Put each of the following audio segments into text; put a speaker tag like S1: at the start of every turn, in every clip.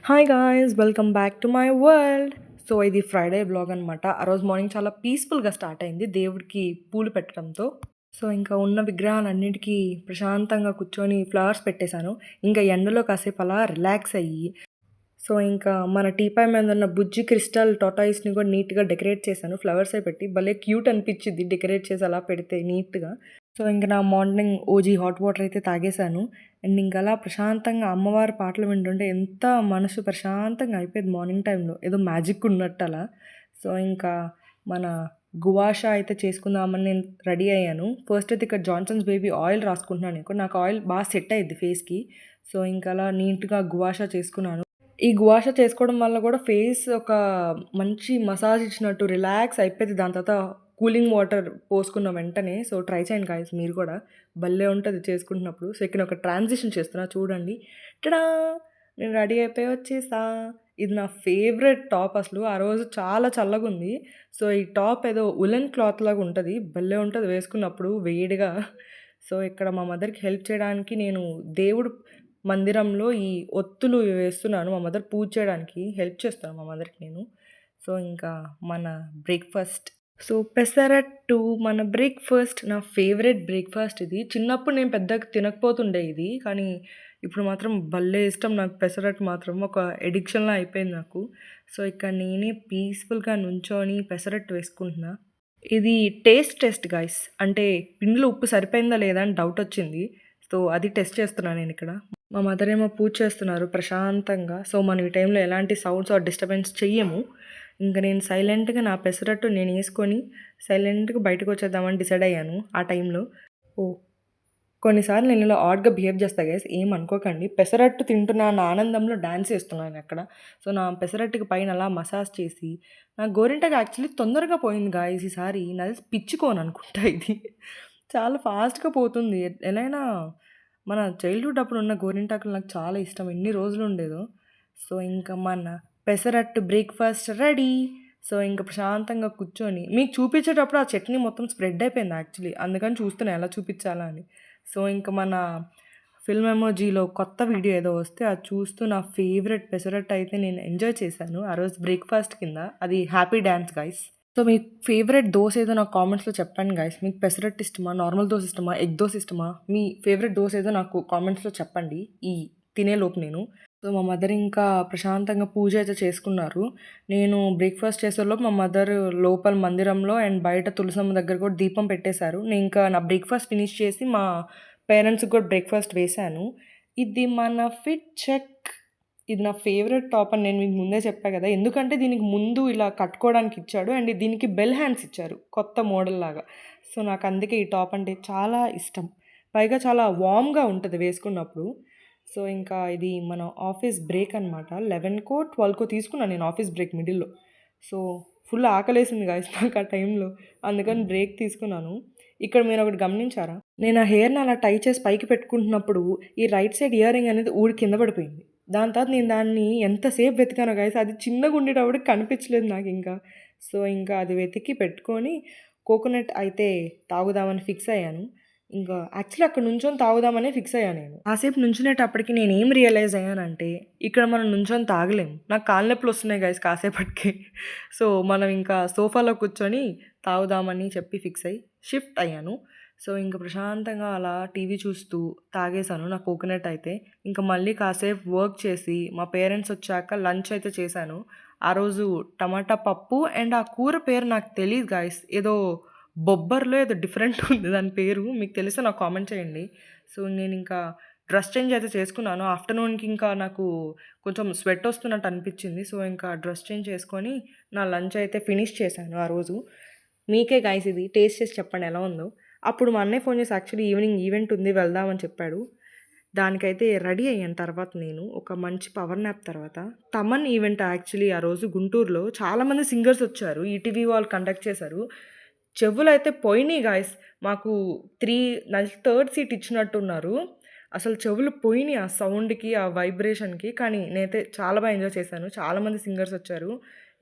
S1: Hi guys, welcome back to my world. So ఇది Friday blog అనమాట. ఆ రోజు మార్నింగ్ చాలా పీస్ఫుల్గా స్టార్ట్ అయింది దేవుడికి పూలు పెట్టడంతో. సో ఇంకా ఉన్న విగ్రహాలన్నిటికీ ప్రశాంతంగా కూర్చొని ఫ్లవర్స్ పెట్టేశాను. ఇంకా ఎండలో కాసేపు అలా రిలాక్స్ అయ్యి, సో ఇంకా మన టీపాయ్ మీద ఉన్న బుజ్జి క్రిస్టల్ టొటాయిస్ని కూడా నీట్గా డెకరేట్ చేశాను. ఫ్లవర్సే పెట్టి భలే క్యూట్ అనిపించింది డెకరేట్ చేసి అలా పెడితే నీట్గా. సో ఇంక నా మార్నింగ్ ఓజీ హాట్ వాటర్ అయితే తాగేశాను. అండ్ ఇంకా అలా ప్రశాంతంగా అమ్మవారి పాటలు వింటుంటే ఎంత మనసు ప్రశాంతంగా అయిపోయింది మార్నింగ్ టైంలో, ఏదో మ్యాజిక్ ఉన్నట్టు అలా. సో ఇంకా మన గువాషా అయితే చేసుకుందామని నేను రెడీ అయ్యాను. ఫస్ట్ అయితే ఇక్కడ జాన్సన్స్ బేబీ ఆయిల్ రాసుకుంటున్నాను. నాకు ఆయిల్ బాగా సెట్ అయ్యిద్ది ఫేస్కి. సో ఇంకా అలా నీట్గా గువాషా చేసుకున్నాను. ఈ గువాషా చేసుకోవడం వల్ల కూడా ఫేస్ ఒక మంచి మసాజ్ ఇచ్చినట్టు రిలాక్స్ అయిపోయింది. దాని తర్వాత కూలింగ్ వాటర్ పోసుకున్న వెంటనే. సో ట్రై చేయండి గాయ్స్ మీరు కూడా, భలే ఉంటుంది చేసుకుంటున్నప్పుడు. సో ఇక్కడ ఒక ట్రాన్సిషన్ చేస్తున్నా చూడండి. టడా, నేను రెడీ అయిపోయి వచ్చేసా. ఇది నా ఫేవరెట్ టాప్. అసలు ఆ రోజు చాలా చల్లగా ఉంది. సో ఈ టాప్ ఏదో ఉలెన్ క్లాత్ లాగా ఉంటుంది, భలే ఉంటుంది వేసుకున్నప్పుడు వేడిగా. సో ఇక్కడ మా మదర్కి హెల్ప్ చేయడానికి నేను దేవుడు మందిరంలో ఈ ఒత్తులు వేస్తున్నాను. మా మదర్ పూజ చేయడానికి హెల్ప్ చేస్తాను మా మదర్కి నేను. సో ఇంకా మన బ్రేక్ఫాస్ట్, సో పెసరట్టు మన బ్రేక్ఫాస్ట్. నా ఫేవరెట్ బ్రేక్ఫాస్ట్ ఇది. చిన్నప్పుడు నేను పెద్దగా తినకపోతుండే ఇది, కానీ ఇప్పుడు మాత్రం భలే ఇష్టం నాకు. పెసరట్టు మాత్రం ఒక ఎడిక్షన్లా అయిపోయింది నాకు. సో ఇక్కడ నేనే పీస్ఫుల్గా నుంచొని పెసరట్టు వేసుకుంటున్నా. ఇది టెస్ట్ గాయ్స్, అంటే పిండిలో ఉప్పు సరిపోయిందా లేదా అని డౌట్ వచ్చింది. సో అది టెస్ట్ చేస్తున్నాను నేను ఇక్కడ. మా మదర్ ఏమో పూజ చేస్తున్నారు ప్రశాంతంగా. సో మనం ఈ టైంలో ఎలాంటి సౌండ్స్ ఆర్ డిస్టర్బెన్స్ చెయ్యము. ఇంకా నేను సైలెంట్గా నా పెసరట్టు నేను వేసుకొని సైలెంట్గా బయటకు వచ్చేద్దామని డిసైడ్ అయ్యాను ఆ టైంలో. ఓ కొన్నిసార్లు నేను ఇలా ఆడ్గా బిహేవ్ చేస్తా గైస్, ఏమనుకోకండి. పెసరట్టు తింటున్నా నా ఆనందంలో డ్యాన్స్ చేస్తున్నాను అక్కడ. సో నా పెసరట్టుకి పైన అలా మసాజ్ చేసి, నా గోరింటగా యాక్చువల్లీ తొందరగా పోయింది గాయస్ ఈసారి. నాది పిచ్చుకోను అనుకుంటా ఇది. చాలా ఫాస్ట్గా పోతుంది. ఎలా మన చైల్డ్హుడ్ అప్పుడు ఉన్న గోరింటాకులు నాకు చాలా ఇష్టం, ఎన్ని రోజులు ఉండేదో. సో ఇంకా మన పెసరట్టు బ్రేక్ఫాస్ట్ రెడీ. సో ఇంకా ప్రశాంతంగా కూర్చొని మీకు చూపించేటప్పుడు ఆ చట్నీ మొత్తం స్ప్రెడ్ అయిపోయింది యాక్చువల్లీ, అందుకని చూస్తున్నాను ఎలా చూపించాలా అని. సో ఇంకా మన ఫిల్మ్ ఎమోజీలో కొత్త వీడియో ఏదో వస్తే అది చూస్తూ నా ఫేవరెట్ పెసరట్టు అయితే నేను ఎంజాయ్ చేశాను ఆ రోజు బ్రేక్ఫాస్ట్ కింద. అది హ్యాపీ డ్యాన్స్ గైస్. సో మీ ఫేవరెట్ దోశ ఏదో నాకు కామెంట్స్లో చెప్పండి గైస్. మీకు పెసరట్టు ఇష్టమా, నార్మల్ దోశ ఇష్టమా, ఎగ్ దోశ ఇష్టమా? మీ ఫేవరెట్ దోశ ఏదో నాకు కామెంట్స్లో చెప్పండి ఈ తినేలోపు నేను. సో మా మదర్ ఇంకా ప్రశాంతంగా పూజ అయితే చేసుకున్నారు. నేను బ్రేక్ఫాస్ట్ చేసేలోపు మా మదర్ లోపల మందిరంలో అండ్ బయట తులసమ్మ దగ్గర కూడా దీపం పెట్టేశారు. నేను ఇంకా నా బ్రేక్ఫాస్ట్ ఫినిష్ చేసి మా పేరెంట్స్కి కూడా బ్రేక్ఫాస్ట్ వేశాను. ఇది మన ఫిట్ చెక్. ఇది నా ఫేవరెట్ టాప్ అని నేను మీకు ముందే చెప్పా కదా, ఎందుకంటే దీనికి ముందు ఇలా కట్టుకోవడానికి ఇచ్చాడు అండ్ దీనికి బెల్ హ్యాండ్స్ ఇచ్చారు కొత్త మోడల్ లాగా. సో నాకు అందుకే ఈ టాప్ అంటే చాలా ఇష్టం. పైగా చాలా వామ్గా ఉంటుంది వేసుకున్నప్పుడు. సో ఇంకా ఇది మన ఆఫీస్ బ్రేక్ అనమాట. 11కో 12కో తీసుకున్నాను నేను ఆఫీస్ బ్రేక్ మిడిల్లో. సో ఫుల్ ఆకలేసింది గాయస్ నాకు ఆ టైంలో, అందుకని బ్రేక్ తీసుకున్నాను. ఇక్కడ మీరు ఒకటి గమనించారా, నేను ఆ హెయిర్ని అలా టై చేసి పైకి పెట్టుకుంటున్నప్పుడు ఈ రైట్ సైడ్ ఇయర్ రింగ్ అనేది ఊడి కింద పడిపోయింది. దాని తర్వాత నేను దాన్ని ఎంతసేపు వెతికాను గాయస్, అది చిన్నగా ఉండేటప్పుడు కనిపించలేదు నాకు ఇంకా. సో ఇంకా అది వెతికి పెట్టుకొని కోకోనట్ అయితే తాగుదామని ఫిక్స్ అయ్యాను. ఇంకా యాక్చువల్లీ అక్కడ నుంచొని తాగుదామనే ఫిక్స్ అయ్యాను నేను. కాసేపు నుంచునేటప్పటికి నేను ఏం రియలైజ్ అయ్యానంటే, ఇక్కడ మనం నుంచొని తాగలేము. నాకు కాళ్ళ నొప్పులు వస్తున్నాయి గైస్ కాసేపటికి. సో మనం ఇంకా సోఫాలో కూర్చొని తాగుదామని చెప్పి ఫిక్స్ అయ్యి షిఫ్ట్ అయ్యాను. సో ఇంకా ప్రశాంతంగా అలా టీవీ చూస్తూ తాగేశాను నా కోకోనట్ అయితే. ఇంకా మళ్ళీ కాసేపు వర్క్ చేసి మా పేరెంట్స్ వచ్చాక లంచ్ అయితే చేశాను. ఆ రోజు టమాటా పప్పు అండ్ ఆ కూర పేరు నాకు తెలియదు గాయస్, ఏదో బొబ్బర్లో ఏదో డిఫరెంట్ ఉంది దాని పేరు. మీకు తెలిస్తే నాకు కామెంట్ చేయండి. సో నేను ఇంకా డ్రెస్ చేంజ్ అయితే చేసుకున్నాను. ఆఫ్టర్నూన్కి ఇంకా నాకు కొంచెం స్వెట్ వస్తున్నట్టు అనిపించింది. సో ఇంకా డ్రెస్ చేంజ్ చేసుకొని నా లంచ్ అయితే ఫినిష్ చేశాను ఆ రోజు. మీకే గాయస్ ఇది టేస్ట్ చేసి చెప్పండి ఎలా ఉందో. అప్పుడు మా అన్నయ్య ఫోన్ చేసి యాక్చువల్లీ ఈవినింగ్ ఈవెంట్ ఉంది వెళ్దామని చెప్పాడు. దానికైతే రెడీ అయ్యాను. తర్వాత నేను ఒక మంచి పవర్ న్యాప్ తర్వాత తమన్ ఈవెంట్ యాక్చువల్లీ ఆ రోజు గుంటూరులో చాలామంది సింగర్స్ వచ్చారు. ఈటీవీ వాళ్ళు కండక్ట్ చేశారు. చెవులు అయితే పోయినాయి గాయస్. మాకు థర్డ్ సీట్ ఇచ్చినట్టున్నారు. అసలు చెవులు పోయినాయి ఆ సౌండ్కి, ఆ వైబ్రేషన్కి. కానీ నేనైతే చాలా బాగా ఎంజాయ్ చేశాను. చాలామంది సింగర్స్ వచ్చారు.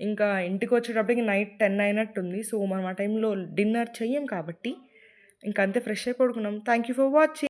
S1: ఇంకా ఇంటికి వచ్చేటప్పటికి నైట్ 10 అయినట్టుంది. సో మనం ఆ టైంలో డిన్నర్ చెయ్యం కాబట్టి ఇంకంతే ఫ్రెష్ అయి పడుకున్నాం. Thank you for watching.